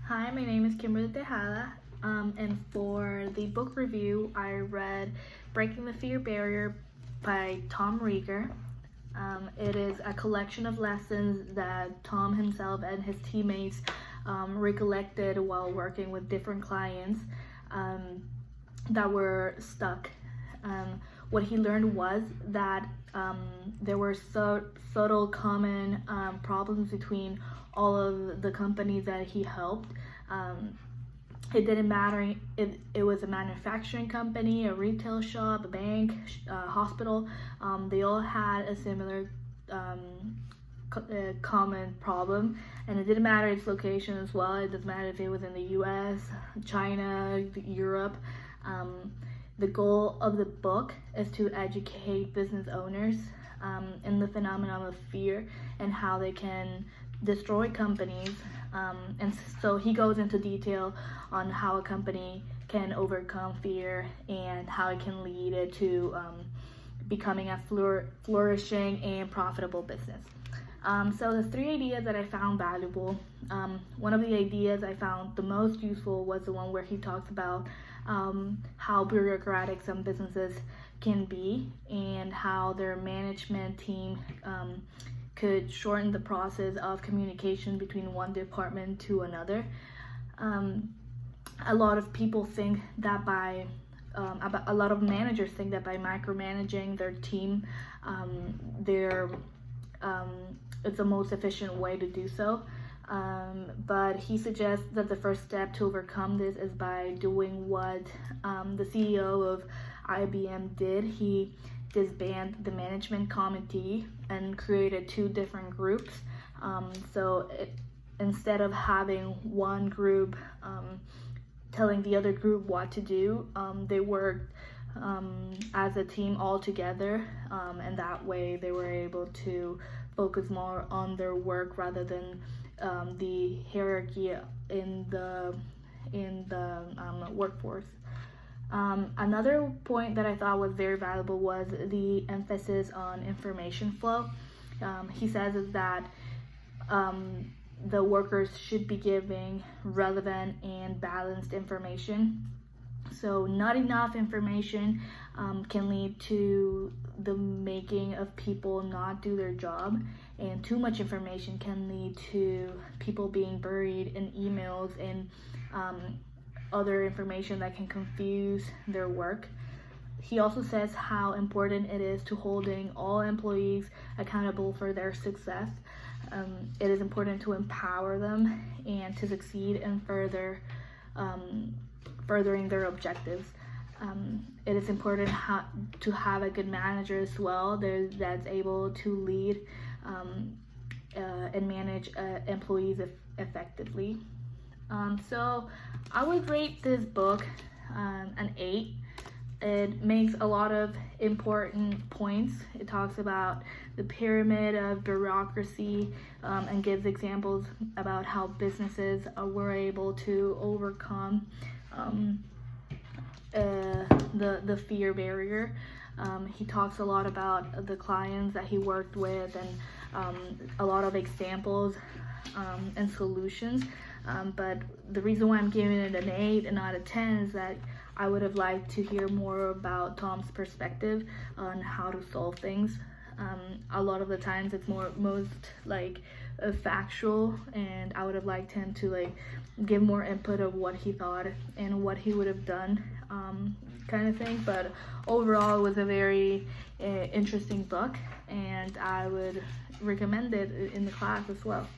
Hi, my name is Kimberly Tejada, and for the book review, I read Breaking the Fear Barrier by Tom Rieger. It is a collection of lessons that Tom himself and his teammates recollected while working with different clients that were stuck. What he learned was that there were subtle common problems between all of the companies that he helped. It didn't matter if it was a manufacturing company, a retail shop, a bank, a hospital. They all had a similar common problem, and it didn't matter its location as well. It doesn't matter if it was in the US, China, Europe. The goal of the book is to educate business owners in the phenomenon of fear and how they can destroy companies. And so he goes into detail on how a company can overcome fear and how it can lead it to becoming a flourishing and profitable business. So the three ideas that I found valuable, one of the ideas I found the most useful was the one where he talks about how bureaucratic some businesses can be and how their management team could shorten the process of communication between one department to another. A lot of people think that a lot of managers think that by micromanaging their team, it's the most efficient way to do so. But he suggests that the first step to overcome this is by doing what the CEO of IBM did. He disbanded the management committee and created two different groups. Instead of having one group telling the other group what to do, they worked as a team all together, and that way they were able to focus more on their work rather than the hierarchy in the workforce. Another point that I thought was very valuable was the emphasis on information flow. He says is that the workers should be giving relevant and balanced information. So not enough information can lead to the making of people not do their job, and too much information can lead to people being buried in emails and other information that can confuse their work. He also says how important it is to holding all employees accountable for their success. It is important to empower them and to succeed in furthering their objectives. It is important to have a good manager as well that's able to lead and manage employees effectively. So I would rate this book an 8. It makes a lot of important points. It talks about the pyramid of bureaucracy and gives examples about how businesses were able to overcome the fear barrier. He talks a lot about the clients that he worked with and a lot of examples and solutions. But the reason why I'm giving it an 8 and not a 10 is that I would have liked to hear more about Tom's perspective on how to solve things. A lot of the times it's most like factual, and I would have liked him to give more input of what he thought and what he would have done, kind of thing. But overall, it was a very interesting book, and I would recommend it in the class as well.